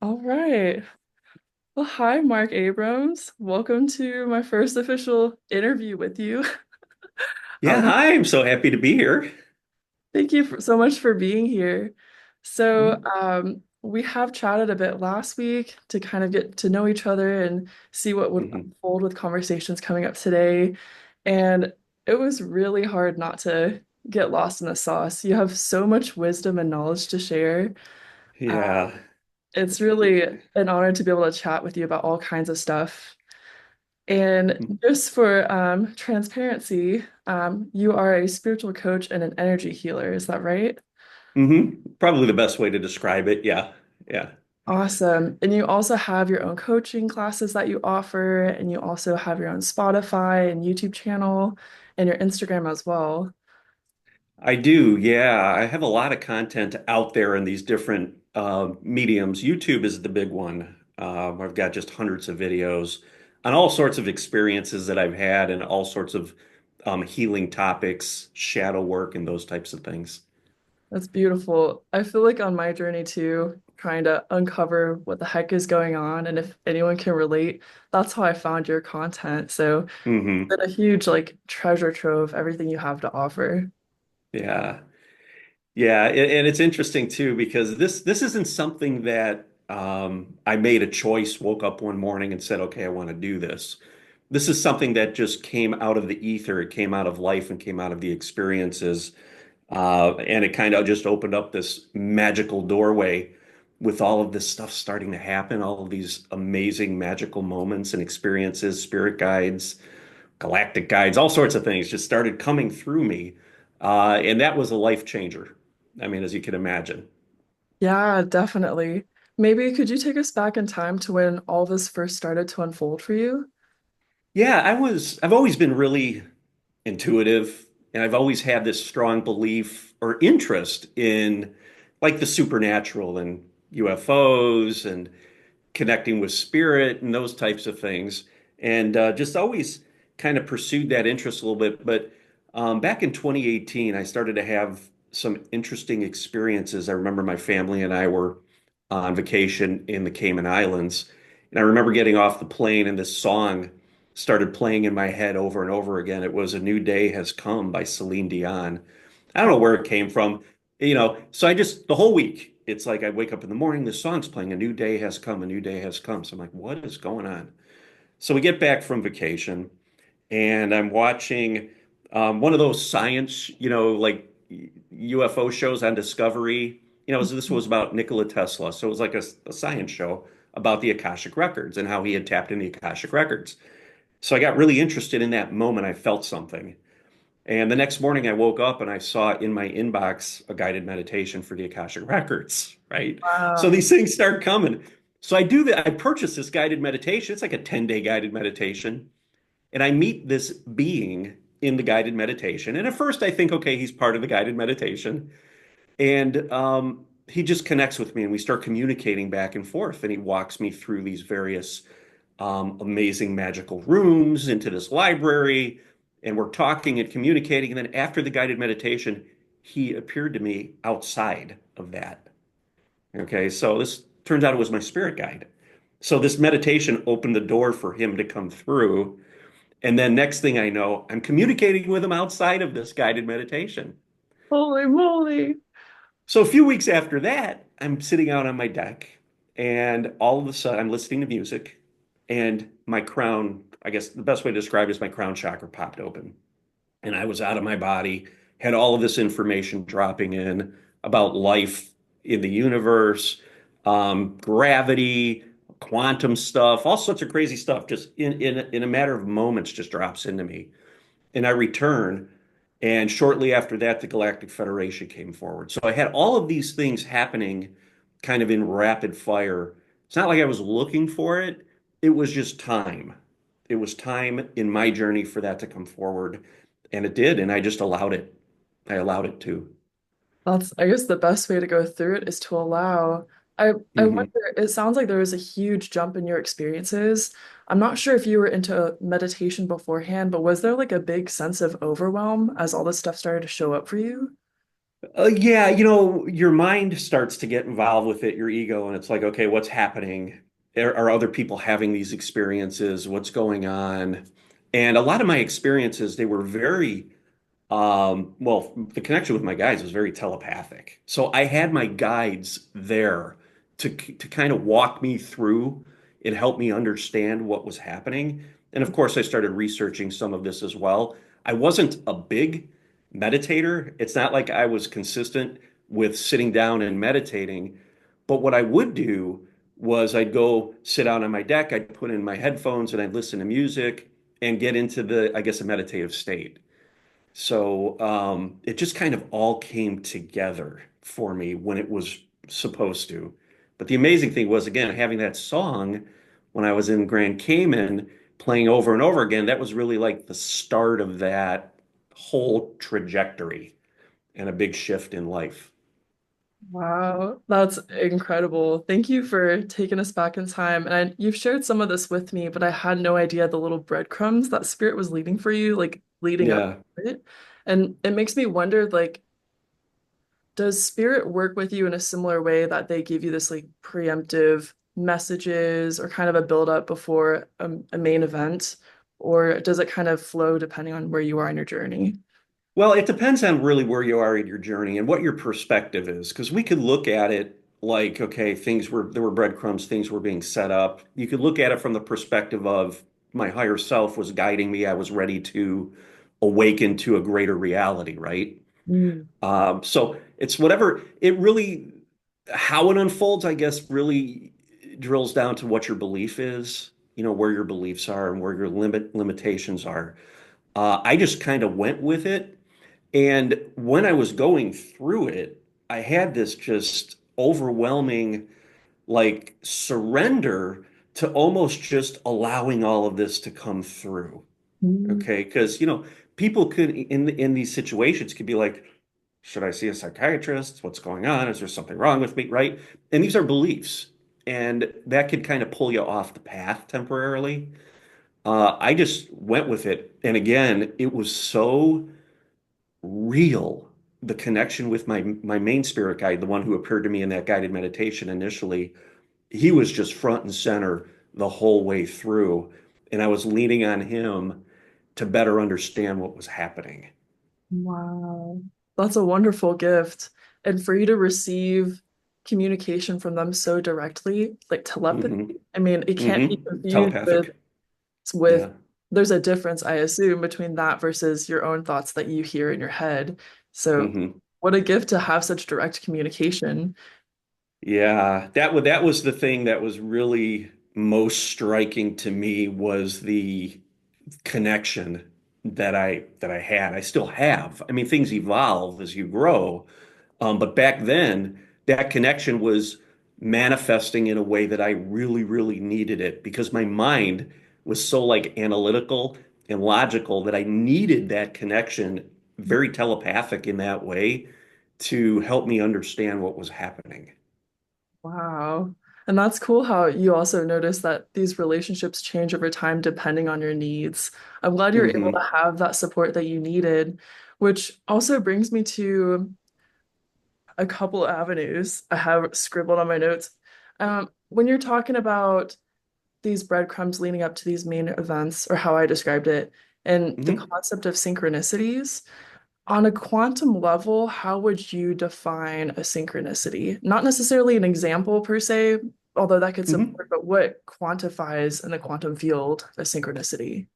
All right. Well, hi, Marc Abrams. Welcome to my first official interview with you. Yeah, Um, hi, I'm so happy to be here. Thank you so much for being here. So, Mhm. we have chatted a bit last week to kind of get to know each other and see what would Mhm. unfold with conversations coming up today. And it was really hard not to get lost in the sauce. You have so much wisdom and knowledge to share. Yeah. It's really an honor to be able to chat with you about all kinds of stuff. And just for transparency, you are a spiritual coach and an energy healer. Is that right? Probably the best way to describe it. Yeah. Yeah. Awesome. And you also have your own coaching classes that you offer, and you also have your own Spotify and YouTube channel and your Instagram as well. I do. Yeah. I have a lot of content out there in these different mediums. YouTube is the big one. I've got just hundreds of videos on all sorts of experiences that I've had and all sorts of healing topics, shadow work, and those types of things. That's beautiful. I feel like on my journey too, trying to uncover what the heck is going on, and if anyone can relate, that's how I found your content. So, hmm been a huge like treasure trove, everything you have to offer. Yeah. Yeah, and it's interesting too because this isn't something that I made a choice, woke up one morning and said, "Okay, I want to do this." This is something that just came out of the ether. It came out of life and came out of the experiences, and it kind of just opened up this magical doorway with all of this stuff starting to happen, all of these amazing magical moments and experiences, spirit guides, galactic guides, all sorts of things just started coming through me. And that was a life changer. I mean, as you can imagine. Yeah, definitely. Maybe could you take us back in time to when all this first started to unfold for you? Yeah, I've always been really intuitive, and I've always had this strong belief or interest in like the supernatural and UFOs and connecting with spirit and those types of things. And just always kind of pursued that interest a little bit. But back in 2018, I started to have some interesting experiences. I remember my family and I were on vacation in the Cayman Islands. And I remember getting off the plane and this song started playing in my head over and over again. It was A New Day Has Come by Celine Dion. I don't know where it came from, so I just, the whole week, it's like I wake up in the morning, this song's playing, A New Day Has Come, A New Day Has Come. So I'm like, what is going on? So we get back from vacation and I'm watching one of those science, like UFO shows on Discovery. This was about Nikola Tesla. So it was like a science show about the Akashic Records and how he had tapped in the Akashic Records. So I got really interested in that moment. I felt something. And the next morning I woke up and I saw in my inbox a guided meditation for the Akashic Records, right? So Wow. these things start coming. So I do that. I purchased this guided meditation. It's like a 10-day guided meditation. And I meet this being in the guided meditation. And at first I think, okay, he's part of the guided meditation. And he just connects with me and we start communicating back and forth. And he walks me through these various amazing magical rooms into this library. And we're talking and communicating. And then after the guided meditation, he appeared to me outside of that. Okay, so this turns out it was my spirit guide. So this meditation opened the door for him to come through. And then next thing I know, I'm communicating with him outside of this guided meditation. Holy moly. So a few weeks after that, I'm sitting out on my deck and all of a sudden I'm listening to music and my crown, I guess the best way to describe it is my crown chakra popped open and I was out of my body, had all of this information dropping in about life in the universe, gravity, quantum stuff, all sorts of crazy stuff just in a matter of moments just drops into me. And I return. And shortly after that, the Galactic Federation came forward. So I had all of these things happening kind of in rapid fire. It's not like I was looking for it, it was just time. It was time in my journey for that to come forward. And it did. And I just allowed it. I allowed it to. That's, I guess the best way to go through it is to allow. I hmm wonder, it sounds like there was a huge jump in your experiences. I'm not sure if you were into meditation beforehand, but was there like a big sense of overwhelm as all this stuff started to show up for you? Yeah, your mind starts to get involved with it, your ego, and it's like, okay, what's happening? Are other people having these experiences? What's going on? And a lot of my experiences, they were very, well, the connection with my guides was very telepathic. So I had my guides there to kind of walk me through and help me understand what was happening. And of course, I started researching some of this as well. I wasn't a big meditator. It's not like I was consistent with sitting down and meditating. But what I would do was I'd go sit down on my deck, I'd put in my headphones and I'd listen to music and get into I guess, a meditative state. So it just kind of all came together for me when it was supposed to. But the amazing thing was, again, having that song when I was in Grand Cayman playing over and over again, that was really like the start of that whole trajectory and a big shift in life. Wow, that's incredible. Thank you for taking us back in time. And you've shared some of this with me, but I had no idea the little breadcrumbs that spirit was leading for you, like leading up Yeah. to it. And it makes me wonder, like, does spirit work with you in a similar way that they give you this like preemptive messages or kind of a build up before a main event? Or does it kind of flow depending on where you are in your journey? Well, it depends on really where you are in your journey and what your perspective is, because we could look at it like, okay, there were breadcrumbs, things were being set up. You could look at it from the perspective of my higher self was guiding me. I was ready to awaken to a greater reality, right? Mm. So it's whatever it really, how it unfolds, I guess, really drills down to what your belief is, where your beliefs are and where your limitations are. I just kind of went with it. And when I was going through it, I had this just overwhelming, like, surrender to almost just allowing all of this to come through. Mm. Okay. Because, people could, in these situations, could be like, should I see a psychiatrist? What's going on? Is there something wrong with me? Right. And these are beliefs. And that could kind of pull you off the path temporarily. I just went with it. And again, it was so real. The connection with my main spirit guide, the one who appeared to me in that guided meditation initially, he was just front and center the whole way through. And I was leaning on him to better understand what was happening. Wow. That's a wonderful gift. And for you to receive communication from them so directly, like telepathy, Hmm. I mean, it can't be confused with Telepathic. with Yeah. there's a difference, I assume, between that versus your own thoughts that you hear in your head. So Hmm. what a gift to have such direct communication. Yeah. That was the thing that was really most striking to me was the connection that I had. I still have. I mean, things evolve as you grow. But back then, that connection was manifesting in a way that I really, really needed it because my mind was so like analytical and logical that I needed that connection, very telepathic in that way, to help me understand what was happening. Wow. And that's cool how you also notice that these relationships change over time depending on your needs. I'm glad you're able to Hmm. have that support that you needed, which also brings me to a couple avenues I have scribbled on my notes. When you're talking about these breadcrumbs leading up to these main events, or how I described it, and the Hmm. concept of synchronicities, on a quantum level, how would you define a synchronicity? Not necessarily an example per se, although that could Hmm. support, but what quantifies in the quantum field a synchronicity?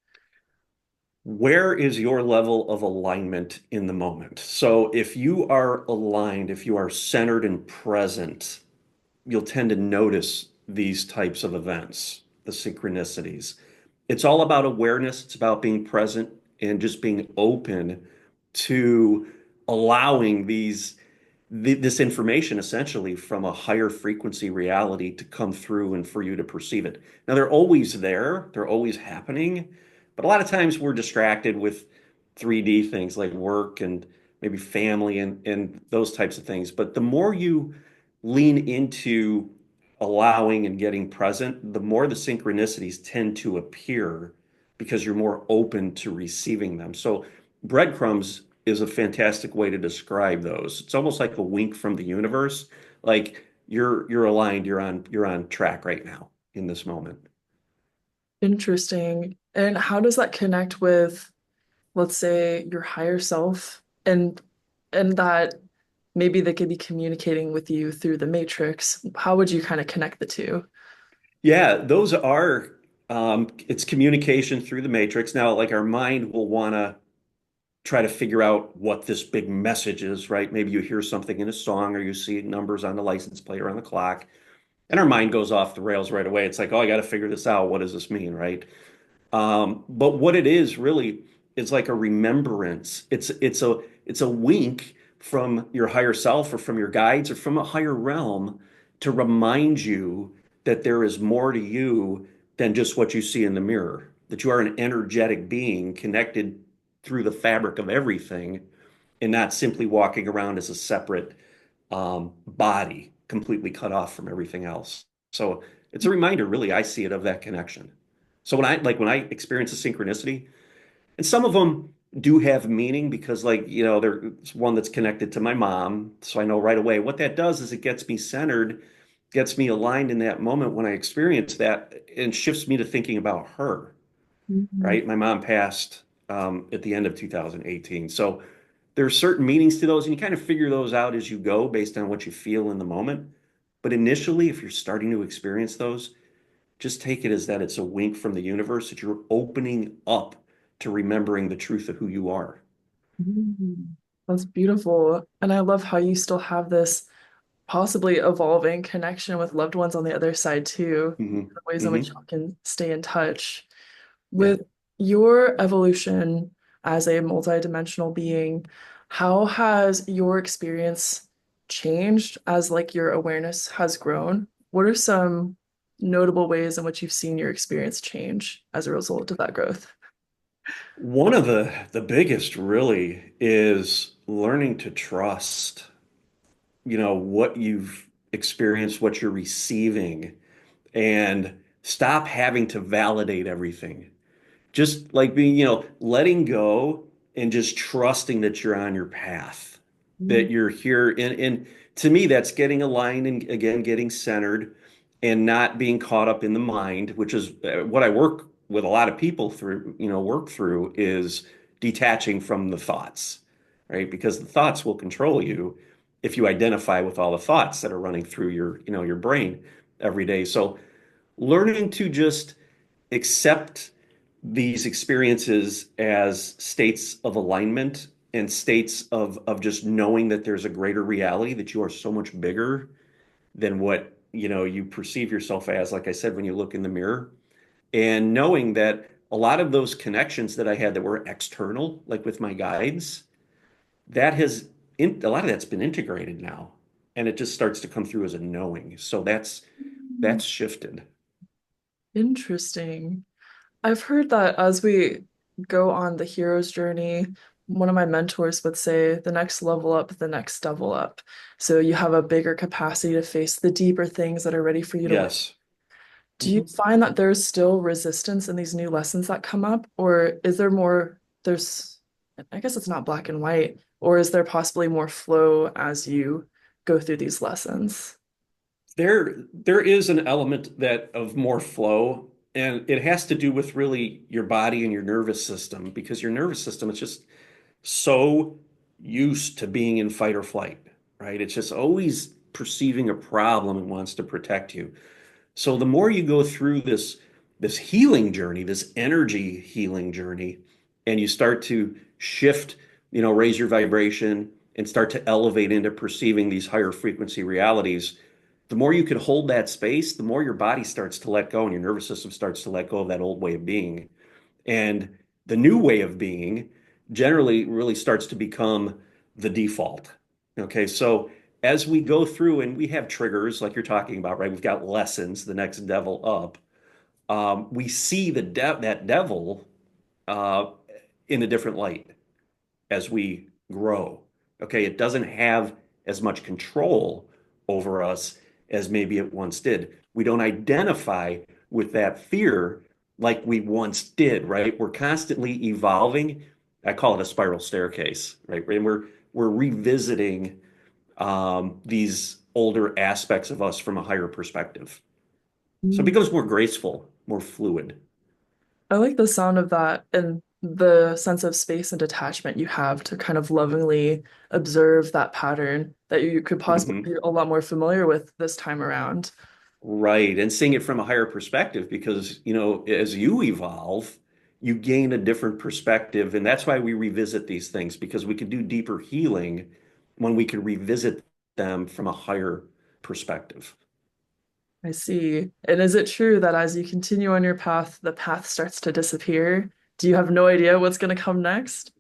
Where is your level of alignment in the moment? So if you are aligned, if you are centered and present, you'll tend to notice these types of events, the synchronicities. It's all about awareness, it's about being present and just being open to allowing this information essentially from a higher frequency reality to come through and for you to perceive it. Now, they're always there, they're always happening, but a lot of times we're distracted with 3D things like work and maybe family and those types of things. But the more you lean into allowing and getting present, the more the synchronicities tend to appear because you're more open to receiving them. So breadcrumbs is a fantastic way to describe those. It's almost like a wink from the universe. Like you're aligned, you're on track right now in this moment. Interesting. And how does that connect with, let's say, your higher self and that maybe they could be communicating with you through the matrix? How would you kind of connect the two? Yeah, those are it's communication through the matrix. Now, like our mind will want to try to figure out what this big message is, right? Maybe you hear something in a song or you see numbers on the license plate or on the clock, and our mind goes off the rails right away. It's like, oh, I got to figure this out. What does this mean, right? But what it is really is like a remembrance. It's a wink from your higher self or from your guides or from a higher realm to remind you that there is more to you than just what you see in the mirror, that you are an energetic being connected through the fabric of everything and not simply walking around as a separate body, completely cut off from everything else. So it's a reminder, really, I see it of that connection. So when I experience a synchronicity, and some of them do have meaning because there's one that's connected to my mom, so I know right away what that does is it gets me centered, gets me aligned in that moment when I experience that and shifts me to thinking about her, Mhm. right? My mom passed at the end of 2018. So there's certain meanings to those, and you kind of figure those out as you go based on what you feel in the moment. But initially, if you're starting to experience those, just take it as that it's a wink from the universe that you're opening up to remembering the truth of who you are. Mhm. That's beautiful. And I love how you still have this possibly evolving connection with loved ones on the other side too, Hmm. the ways in which Hmm. you can stay in touch. Yeah. With your evolution as a multidimensional being, how has your experience changed as like your awareness has grown? What are some notable ways in which you've seen your experience change as a result of that growth? One of the biggest really is learning to trust, what you've experienced, what you're receiving, and stop having to validate everything. Just like being, letting go and just trusting that you're on your path, Mm, that you're here. And to me, that's getting aligned and again, getting centered and not being caught up in the mind, which is what I work with a lot of people through, work through is detaching from the thoughts, right? Because the thoughts will control you if you identify with all the thoughts that are running through your brain every day. So learning to just accept these experiences as states of alignment and states of just knowing that there's a greater reality, that you are so much bigger than what you perceive yourself as, like I said, when you look in the mirror, and knowing that a lot of those connections that I had that were external, like with my guides, that a lot of that's been integrated now, and it just starts to come through as a knowing. So that's shifted. interesting. I've heard that as we go on the hero's journey, one of my mentors would say the next level up, the next level up. So you have a bigger capacity to face the deeper things that are ready for you to win. Yes. Do you Mhm. find that there's still resistance in these new lessons that come up, or is there more, I guess it's not black and white, or is there possibly more flow as you go through these lessons? There is an element that of more flow, and it has to do with really your body and your nervous system because your nervous system is just so used to being in fight or flight, right? It's just always perceiving a problem and wants to protect you. So the more you go through this healing journey, this energy healing journey, and you start to shift, raise your vibration and start to elevate into perceiving these higher frequency realities, the more you can hold that space, the more your body starts to let go and your nervous system starts to let go of that old way of being. And the new way of being generally really starts to become the default. Okay, so as we go through and we have triggers like you're talking about, right? We've got lessons, the next devil up. We see that devil uh, in a different light as we grow. Okay, it doesn't have as much control over us as maybe it once did. We don't identify with that fear like we once did, right? We're constantly evolving I call it a spiral staircase, right? And we're revisiting these older aspects of us from a higher perspective. So it Mm. becomes more graceful, more fluid. I like the sound of that and the sense of space and detachment you have to kind of lovingly observe that pattern that you could possibly Mhm. be a lot more familiar with this time around. Right. And seeing it from a higher perspective because, as you evolve, you gain a different perspective. And that's why we revisit these things because we can do deeper healing when we can revisit them from a higher perspective. I see. And is it true that as you continue on your path, the path starts to disappear? Do you have no idea what's going to come next?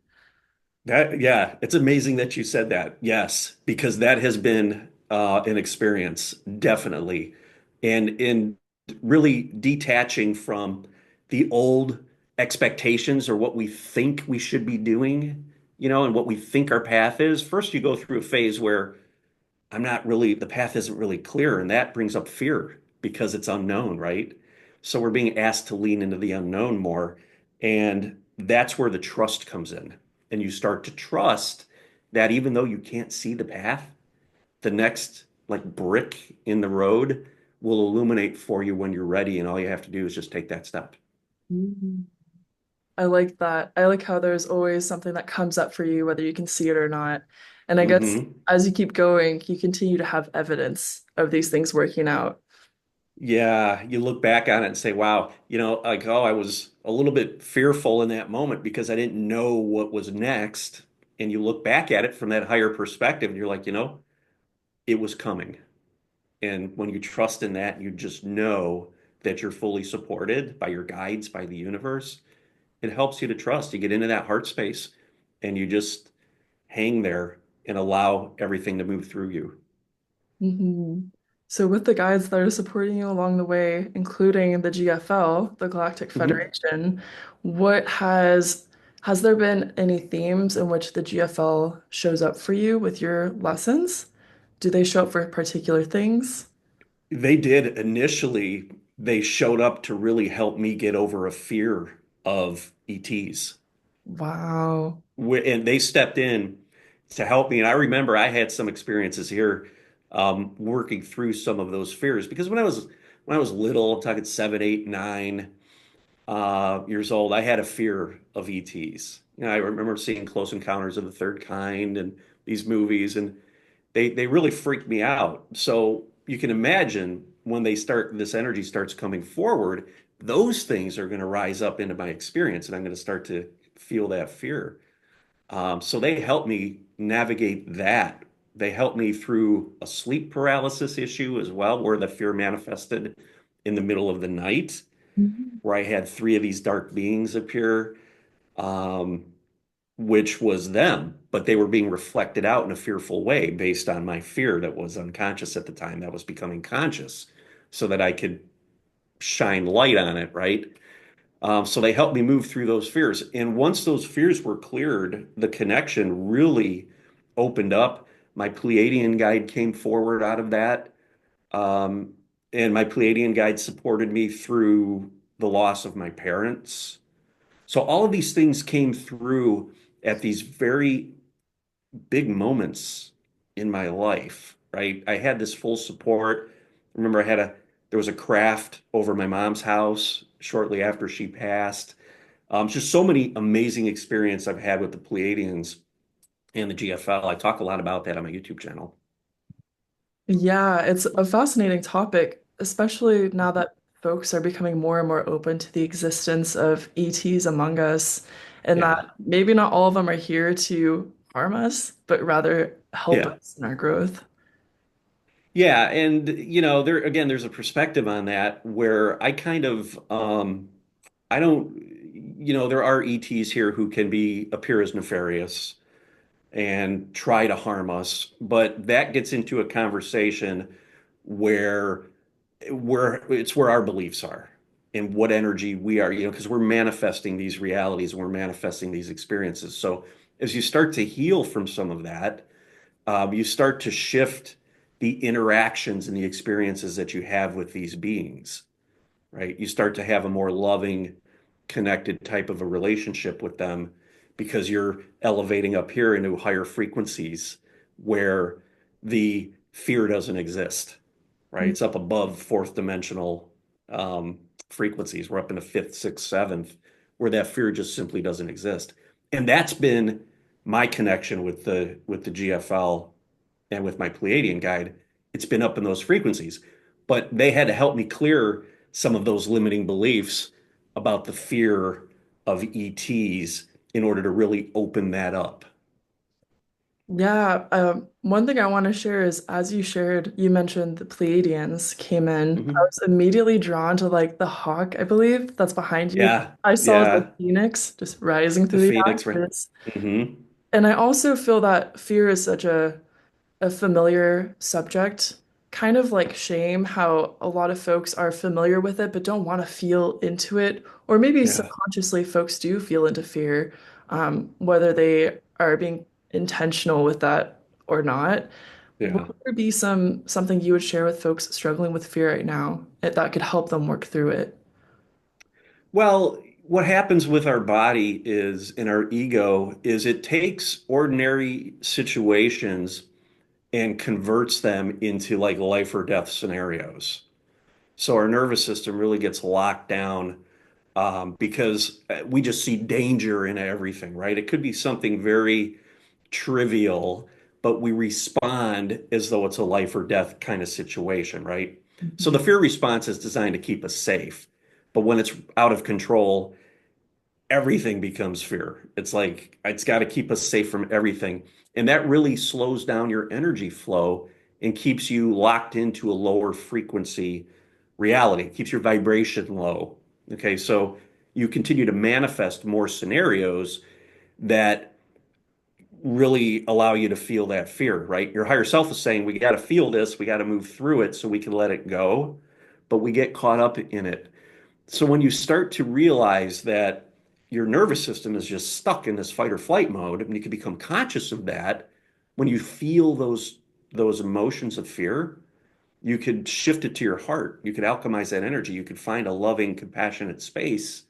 Yeah, it's amazing that you said that. Yes, because that has been an experience, definitely. And in really detaching from the old expectations or what we think we should be doing, and what we think our path is. First, you go through a phase where the path isn't really clear, and that brings up fear because it's unknown, right? So we're being asked to lean into the unknown more, and that's where the trust comes in. And you start to trust that even though you can't see the path, the next like brick in the road will illuminate for you when you're ready, and all you have to do is just take that step. Mhm. I like that. I like how there's always something that comes up for you, whether you can see it or not. And I guess Hmm. as you keep going, you continue to have evidence of these things working out. Yeah, you look back on it and say, wow, like, oh, I was a little bit fearful in that moment because I didn't know what was next. And you look back at it from that higher perspective and you're like, it was coming. And when you trust in that, you just know that you're fully supported by your guides, by the universe. It helps you to trust. You get into that heart space and you just hang there and allow everything to move through you. Hmm. So with the guides that are supporting you along the way, including the GFL, the Galactic Mhm. Federation, what has there been any themes in which the GFL shows up for you with your lessons? Do they show up for particular things? They did initially, they showed up to really help me get over a fear of ETs. Wow. And they stepped in to help me. And I remember I had some experiences here working through some of those fears because when I was little, I'm talking 7, 8, 9 years old, I had a fear of ETs. I remember seeing Close Encounters of the Third Kind and these movies, and they really freaked me out. So you can imagine when this energy starts coming forward, those things are going to rise up into my experience, and I'm going to start to feel that fear. So they helped me navigate that. They helped me through a sleep paralysis issue as well, where the fear manifested in the middle of the night, Mhm. where I had three of these dark beings appear. Um, which was them, but they were being reflected out in a fearful way based on my fear that was unconscious at the time, that was becoming conscious, so that I could shine light on it, right? So they helped me move through those fears. And once those fears were cleared, the connection really opened up. My Pleiadian guide came forward out of that. Um, and my Pleiadian guide supported me through the loss of my parents. So all of these things came through at these very big moments in my life, right? I had this full support. Remember, there was a craft over my mom's house shortly after she passed. Just so many amazing experience I've had with the Pleiadians and the GFL. I talk a lot about that on my YouTube channel. Yeah, it's a fascinating topic, especially now that folks are becoming more and more open to the existence of ETs among us, and Yeah. that maybe not all of them are here to harm us, but rather help Yeah. us in our growth. Yeah, and there's a perspective on that where I kind of I don't there are ETs here who can appear as nefarious and try to harm us, but that gets into a conversation where where our beliefs are and what energy we are, because we're manifesting these realities and we're manifesting these experiences. So as you start to heal from some of that, you start to shift the interactions and the experiences that you have with these beings, right? You start to have a more loving, connected type of a relationship with them because you're elevating up here into higher frequencies where the fear doesn't exist, right? It's up above fourth dimensional um, frequencies. We're up in the fifth, sixth, seventh, where that fear just simply doesn't exist. And that's been my connection with the GFL and with my Pleiadian guide. It's been up in those frequencies, but they had to help me clear some of those limiting beliefs about the fear of ETs in order to really open that up. Yeah, one thing I want to share is as you shared, you mentioned the Pleiadians came in. I Mhm. was immediately drawn to like the hawk, I believe, that's behind you. Yeah, I saw the yeah, phoenix just rising the through the Phoenix, right? ashes. Hmm. And I also feel that fear is such a familiar subject, kind of like shame, how a lot of folks are familiar with it but don't want to feel into it. Or maybe Yeah, subconsciously folks do feel into fear, whether they are being intentional with that or not. yeah. What would be something you would share with folks struggling with fear right now that could help them work through it? Well, what happens with our body is, in our ego, is it takes ordinary situations and converts them into like life or death scenarios. So our nervous system really gets locked down because we just see danger in everything, right? It could be something very trivial, but we respond as though it's a life or death kind of situation, right? So the Mhm. fear response is designed to keep us safe. But when it's out of control, everything becomes fear. It's like it's got to keep us safe from everything. And that really slows down your energy flow and keeps you locked into a lower frequency reality. It keeps your vibration low. Okay, so you continue to manifest more scenarios that really allow you to feel that fear, right? Your higher self is saying, we got to feel this, we got to move through it so we can let it go, but we get caught up in it. So when you start to realize that your nervous system is just stuck in this fight or flight mode, and you can become conscious of that, when you feel those emotions of fear, you could shift it to your heart. You could alchemize that energy. You could find a loving, compassionate space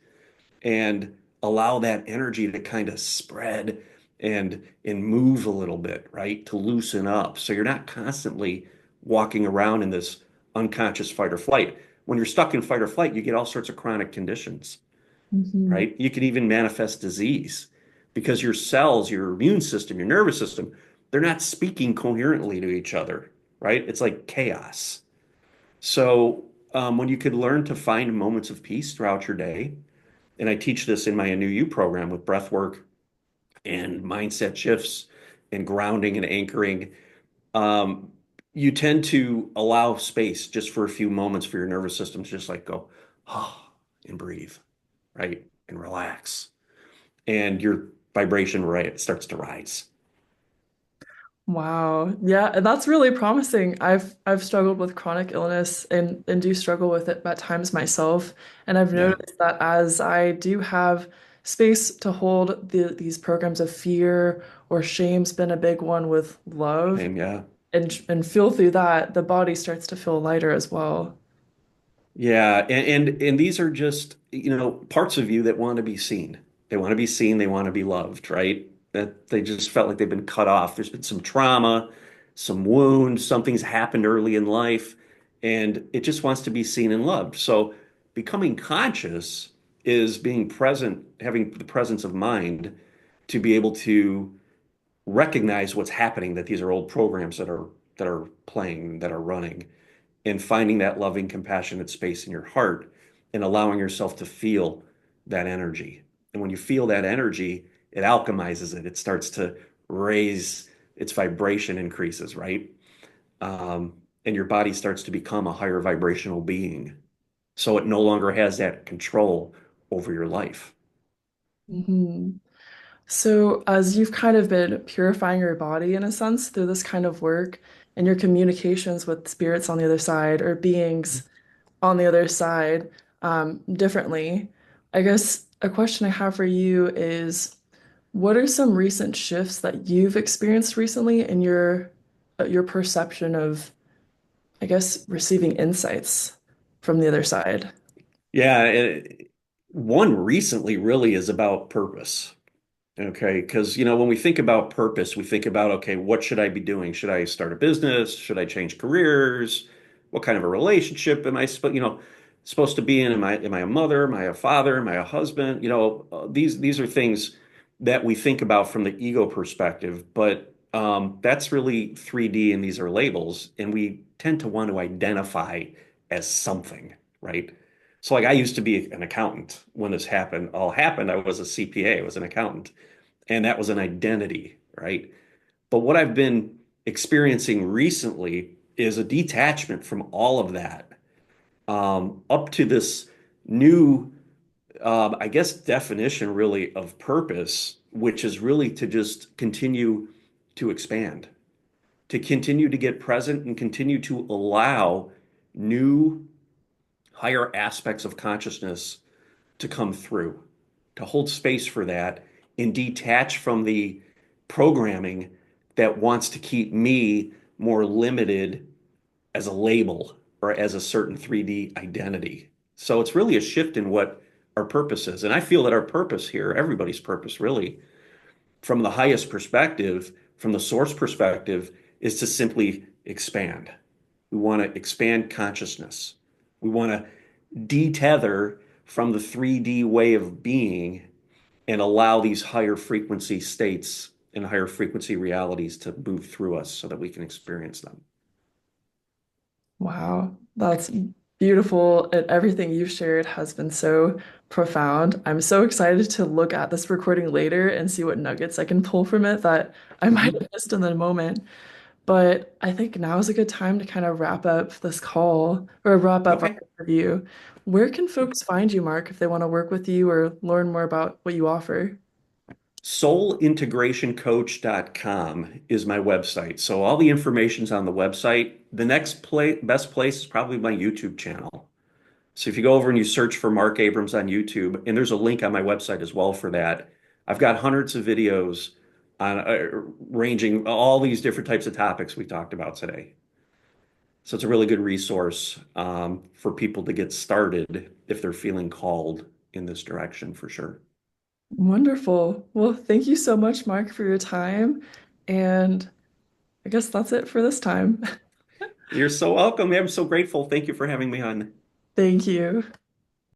and allow that energy to kind of spread and move a little bit, right? To loosen up. So you're not constantly walking around in this unconscious fight or flight. When you're stuck in fight or flight, you get all sorts of chronic conditions, Mhm. right? You can even manifest disease because your cells, your immune system, your nervous system, they're not speaking coherently to each other, right? It's like chaos. So when you could learn to find moments of peace throughout your day, and I teach this in my Anew You program with breath work and mindset shifts and grounding and anchoring. Um, you tend to allow space just for a few moments for your nervous system to just like go, oh, and breathe, right? And relax. And your vibration, right, it starts to rise. Wow. Yeah, and that's really promising. I've struggled with chronic illness and do struggle with it at times myself. And I've Yeah, noticed that as I do have space to hold these programs of fear or shame's been a big one with love same, yeah. and feel through that, the body starts to feel lighter as well. Yeah, and these are just, parts of you that want to be seen. They want to be seen, they want to be loved, right? That they just felt like they've been cut off. There's been some trauma, some wounds, something's happened early in life, and it just wants to be seen and loved. So becoming conscious is being present, having the presence of mind to be able to recognize what's happening, that these are old programs that are playing, that are running and finding that loving, compassionate space in your heart and allowing yourself to feel that energy. And when you feel that energy, it alchemizes it. It starts to raise its vibration increases, right? And your body starts to become a higher vibrational being. So it no longer has that control over your life. hmm So, as you've kind of been purifying your body in a sense through this kind of work and your communications with spirits on the other side or beings on the other side differently. I guess a question I have for you is, what are some recent shifts that you've experienced recently in your perception of, I guess, receiving insights from the other Yeah. side? Yeah. One recently really is about purpose. Okay, because when we think about purpose, we think about, okay, what should I be doing? Should I start a business? Should I change careers? What kind of a relationship am I supposed to be in? Am I a mother? Am I a father? Am I a husband? These are things that we think about from the ego perspective, but that's really 3D, and these are labels, and we tend to want to identify as something, right? So, like, I used to be an accountant when this all happened. I was a CPA, I was an accountant, and that was an identity, right? But what I've been experiencing recently is a detachment from all of that, up to this new, I guess, definition really of purpose, which is really to just continue to expand, to continue to get present and continue to allow new, higher aspects of consciousness to come through, to hold space for that and detach from the programming that wants to keep me more limited as a label or as a certain 3D identity. So it's really a shift in what our purpose is. And I feel that our purpose here, everybody's purpose really, from the highest perspective, from the source perspective, is to simply expand. We want to expand consciousness. We want to detether from the 3D way of being and allow these higher frequency states and higher frequency realities to move through us so that we can experience them. Wow, that's beautiful. And everything you've shared has been so profound. I'm so excited to look at this recording later and see what nuggets I can pull from it that I might Mhm. have missed in the moment. But I think now is a good time to kind of wrap up this call or wrap up our Okay. interview. Where can folks find you, Mark, if they want to work with you or learn more about what you offer? Soulintegrationcoach.com is my website. So all the information's on the website. The next best place is probably my YouTube channel. So if you go over and you search for Marc Abrams on YouTube, and there's a link on my website as well for that, I've got hundreds of videos on ranging all these different types of topics we talked about today. So it's a really good resource for people to get started if they're feeling called in this direction for sure. Wonderful. Well, thank you so much, Mark, for your time. And I guess that's it for this time. You're so welcome. I'm so grateful. Thank you for having me on. Thank you.